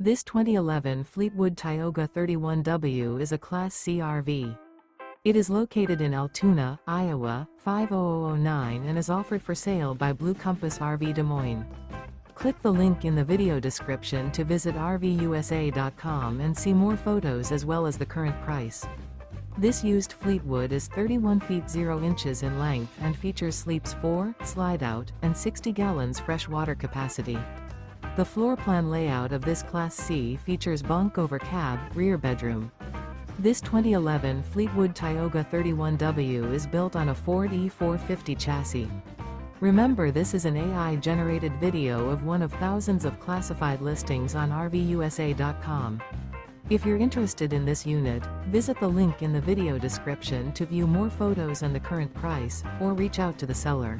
This 2011 Fleetwood Tioga 31W is a Class C RV. It is located in Altoona, Iowa, 50009 and is offered for sale by Blue Compass RV Des Moines. Click the link in the video description to visit RVUSA.com and see more photos as well as the current price. This used Fleetwood is 31 feet 0 inches in length and features sleeps 4, Slideout, and 60 gallons fresh water capacity. The floor plan layout of this Class C features bunk over cab, rear bedroom. This 2011 Fleetwood Tioga 31W is built on a Ford E450 chassis. Remember, this is an AI-generated video of one of thousands of classified listings on RVUSA.com. If you're interested in this unit, visit the link in the video description to view more photos and the current price, or reach out to the seller.